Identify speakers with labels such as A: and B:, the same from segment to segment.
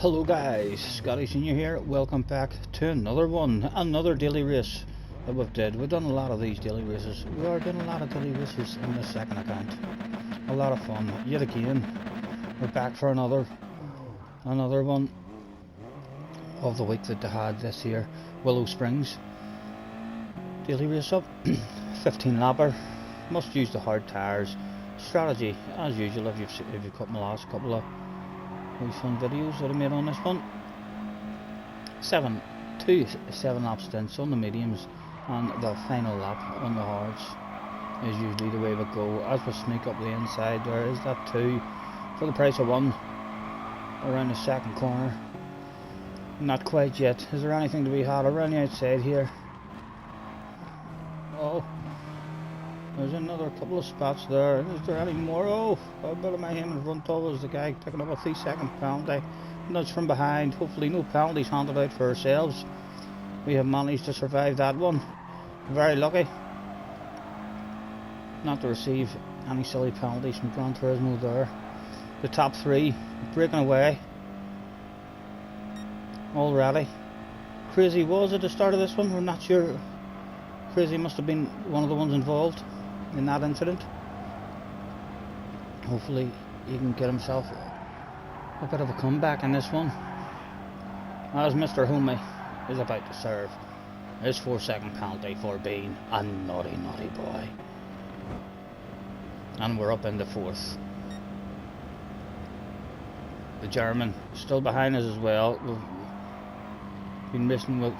A: Hello guys, Scottie Senior here. Welcome back to another daily race that we've did. We've done a lot of these daily races. We are doing a lot of daily races in this second account. A lot of fun. Yet again, we're back for another one of the week that they had this year. Willow Springs daily race up. 15 lapper. Must use the hard tyres. Strategy as usual. If you've cut my last couple of fun videos that I made on this one. 7 lap stints on the mediums, and the final lap on the hards is usually the way we go. As we sneak up the inside, there is that 2 for the price of 1 around the second corner. Not quite yet. Is there anything to be had around the outside here? Oh, there's another couple of spots there. Is there any more? Oh, a bit of my hand in front of us. The guy picking up a 3-second penalty. Nudge from behind. Hopefully no penalties handed out for ourselves. We have managed to survive that one. Very lucky not to receive any silly penalties from Gran Turismo there. The top 3 breaking away already. Crazy was at the start of this one. We're not sure. Crazy must have been one of the ones involved in that incident. Hopefully he can get himself a bit of a comeback in this one, as Mr. Homey is about to serve his 4-second penalty for being a naughty boy. And we're up into 4th. The German still behind us as well. We've been racing with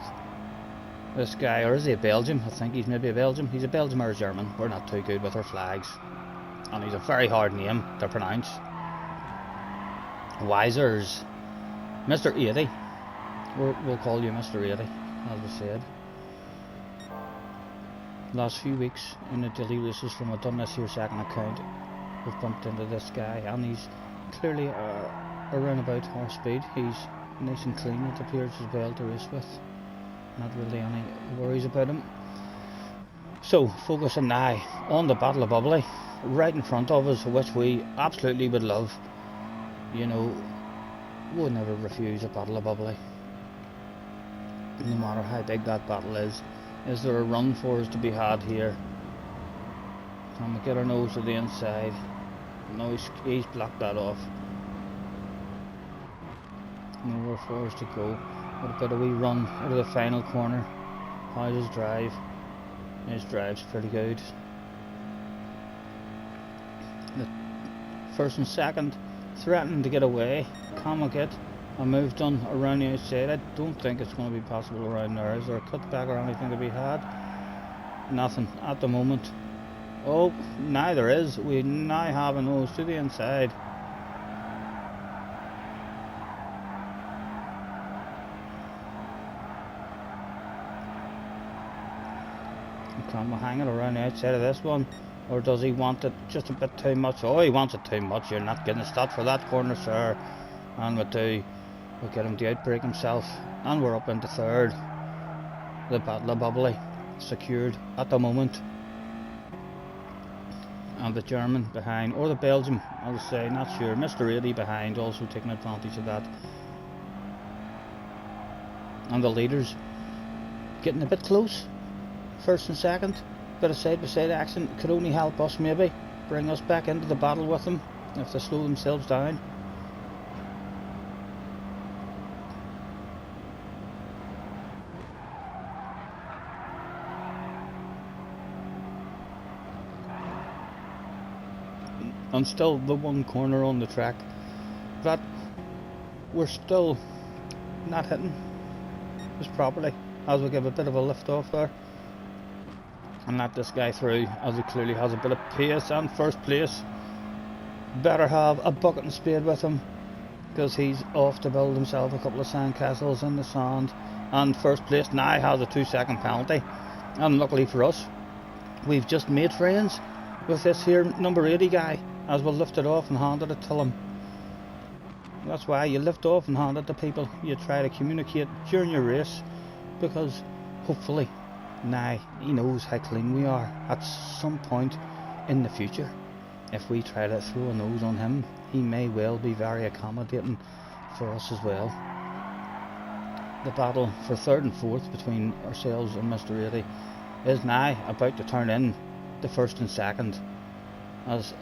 A: this guy, or is he a Belgium? I think he's maybe a Belgium. He's a Belgium or a German. We're not too good with our flags. And he's a very hard name to pronounce. Wisers. Mr. 80. We'll call you Mr. 80, as we said. Last few weeks in the daily races from I've done this here second account, we've bumped into this guy, and he's clearly around about our speed. He's nice and clean, it appears, as well to race with. Not really any worries about him. So, focusing now on the Battle of Bubbly, right in front of us, which we absolutely would love. You know, we'll never refuse a Battle of Bubbly, no matter how big that battle is. Is there a run for us to be had here? Can we get our nose to the inside? No, he's blocked that off. Nowhere for us to go. What about a wee run out of the final corner? How's his drive? His drive's pretty good. The first and second threatening to get away. Can we get a move done around the outside? I don't think it's going to be possible around there. Is there a cutback or anything to be had? Nothing at the moment. Oh, now there is. We now have a nose to the inside. Can we hang it around the outside of this one? Or does he want it just a bit too much? Oh, he wants it too much. You're not getting a stop for that corner, sir. And we do. We'll get him to outbreak himself. And we're up into 3rd. The Battle of Bubbly secured at the moment. And the German behind, or the Belgium, I'll say, not sure. Mr. 80 behind, also taking advantage of that. And the leaders getting a bit close. 1st and 2nd, bit of side-by-side action could only help us, maybe bring us back into the battle with them if they slow themselves down. And still the one corner on the track that we're still not hitting just properly, as we give a bit of a lift off there and let this guy through, as he clearly has a bit of pace. And first place, better have a bucket and spade with him, because he's off to build himself a couple of sandcastles in the sand. And first place now has a 2-second penalty, and luckily for us, we've just made friends with this here number 80 guy, as we lifted off and handed it to him. That's why you lift off and hand it to people. You try to communicate during your race, because hopefully now he knows how clean we are. At some point in the future, if we try to throw a nose on him, he may well be very accommodating for us as well. The battle for third and fourth between ourselves and Mr. 80 is now about to turn in the first and second, as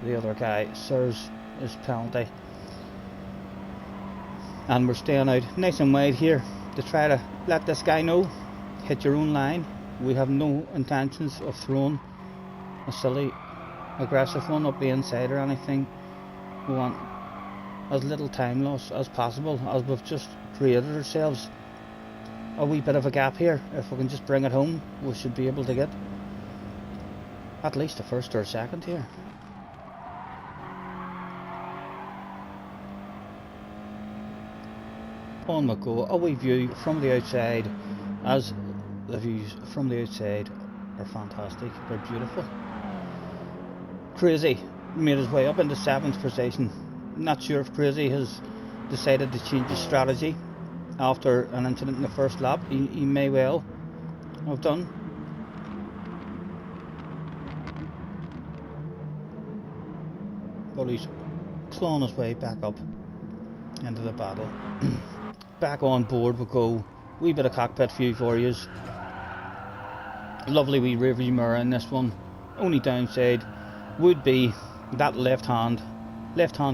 A: the other guy serves his penalty. And we're staying out nice and wide here to try to let this guy know, hit your own line. We have no intentions of throwing a silly aggressive one up the inside or anything. We want as little time loss as possible, as we've just created ourselves a wee bit of a gap here. If we can just bring it home, we should be able to get at least a first or a second here. On we go. A wee view from the outside, as the views from the outside are fantastic. They're beautiful. Crazy made his way up into 7th position. Not sure if Crazy has decided to change his strategy after an incident in the first lap. He may well have done. But he's clawing his way back up into the battle. Back on board we go. Wee bit of cockpit view for you. Lovely wee rear view mirror in this one. Only downside would be that left hand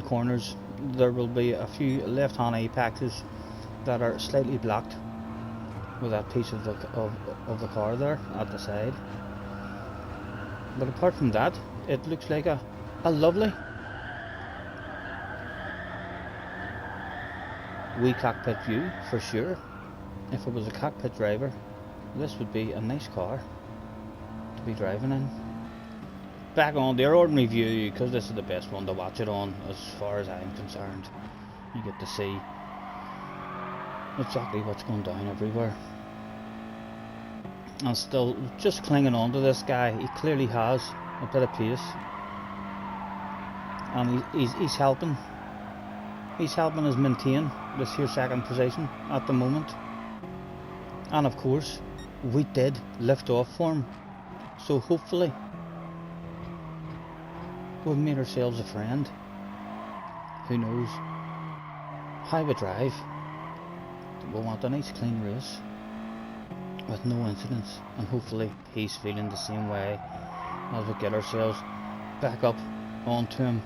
A: corners. There will be a few left hand apexes that are slightly blocked with that piece of the car there at the side. But apart from that, it looks like a lovely wee cockpit view for sure. If it was a cockpit driver, this would be a nice car to be driving in. Back on the ordinary view, because this is the best one to watch it on as far as I'm concerned. You get to see exactly what's going down everywhere. And still just clinging on to this guy. He clearly has a bit of pace, and he's helping us maintain this here second position at the moment. And of course we did lift off for him, so hopefully we've made ourselves a friend. Who knows how we drive. We want a nice clean race with no incidents, and hopefully he's feeling the same way as we get ourselves back up onto him.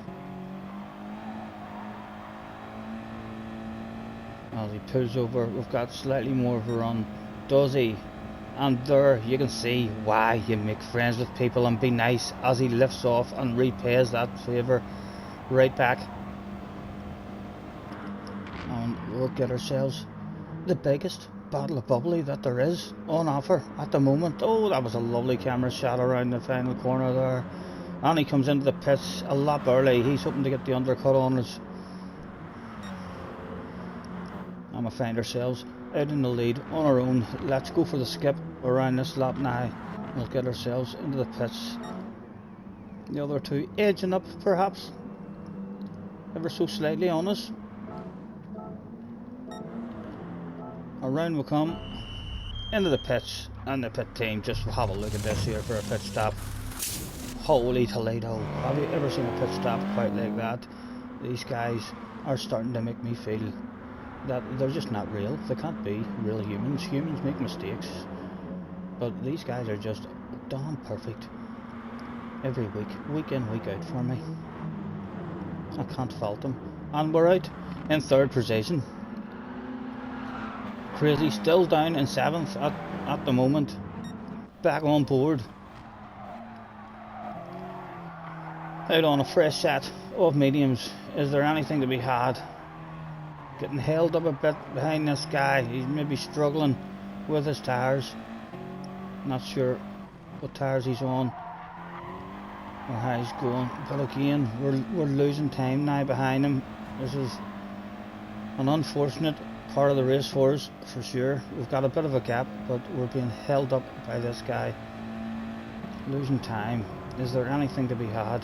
A: As he pulls over, we've got slightly more of a run, does he? And there you can see why you make friends with people and be nice, as he lifts off and repays that favour right back. And we'll get ourselves the biggest bottle of bubbly that there is on offer at the moment. Oh, that was a lovely camera shot around the final corner there. And he comes into the pits a lap early. He's hoping to get the undercut on us. And we find ourselves out in the lead on our own. Let's go for the skip around this lap now. We'll get ourselves into the pits. The other two edging up perhaps ever so slightly on us. Around we come into the pits, and the pit team just have a look at this here for a pit stop. Holy Toledo, have you ever seen a pit stop quite like that? These guys are starting to make me feel that they're just not real. They can't be real humans. Humans make mistakes, but these guys are just damn perfect every week, week in, week out for me. I can't fault them. And we're out in third position. Crazy still down in 7th at the moment. Back on board. Out on a fresh set of mediums. Is there anything to be had? Getting held up a bit behind this guy. He's maybe struggling with his tyres. Not sure what tyres he's on or how he's going. But again, we're losing time now behind him. This is an unfortunate part of the race for us, for sure. We've got a bit of a gap, but we're being held up by this guy. Losing time. Is there anything to be had?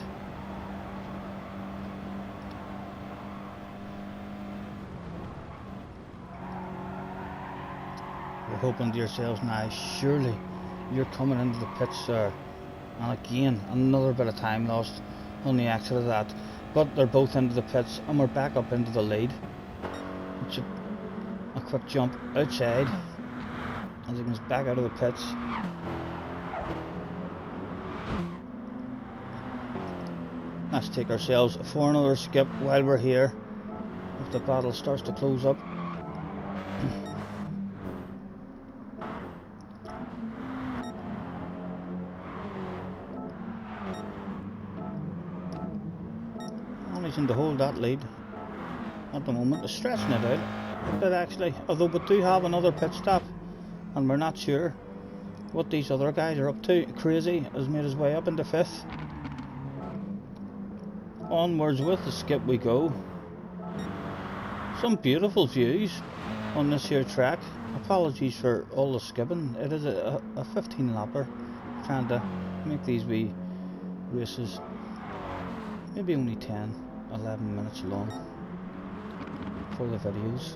A: We're hoping to yourselves now, surely you're coming into the pits, sir. And again, another bit of time lost on the exit of that. But they're both into the pits, and we're back up into the lead. A quick jump outside as he comes back out of the pits. Let's take ourselves for another skip while we're here, if the battle starts to close up. Only seem to hold that lead at the moment. They're stretching it out a bit actually, although we do have another pit stop and we're not sure what these other guys are up to. Crazy has made his way up into 5th. Onwards with the skip we go. Some beautiful views on this here track. Apologies for all the skipping. It is a 15 lapper, trying to make these wee races maybe only 10-11 minutes long for the videos.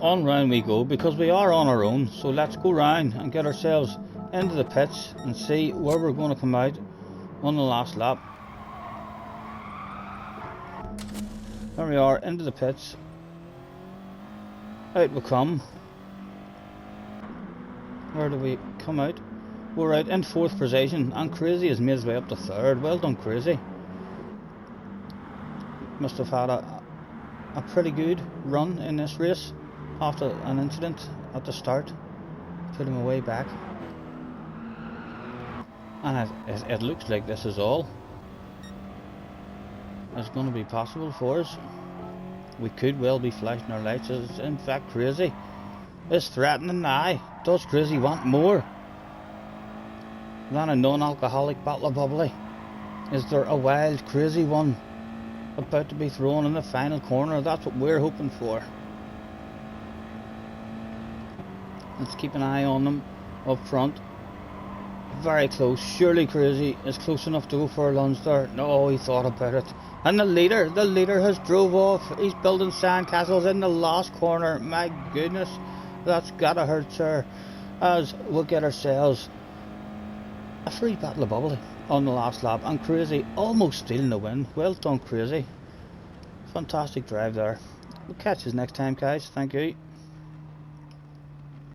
A: On round we go, because we are on our own, so let's go round and get ourselves into the pits and see where we're going to come out on the last lap. There we are, into the pits. Out we come. Where do we come out? We're out in 4th position, and Crazy has made his way up to 3rd. Well done, Crazy. Must have had a pretty good run in this race after an incident at the start. Put him away back. And it looks like this is all is going to be possible for us. We could well be flashing our lights. It's in fact Crazy is threatening now. Does Crazy want more than a non-alcoholic bottle of bubbly? Is there a wild crazy one about to be thrown in the final corner? That's what we're hoping for. Let's keep an eye on them up front. Very close. Surely Crazy is close enough to go for a lunge there. No, he thought about it. And the leader has drove off. He's building sandcastles in the last corner. My goodness, that's gotta hurt, sir. As we'll get ourselves a free bottle of bubbly on the last lap, and Crazy almost stealing the win. Well done, Crazy. Fantastic drive there. We'll catch you next time, guys. Thank you.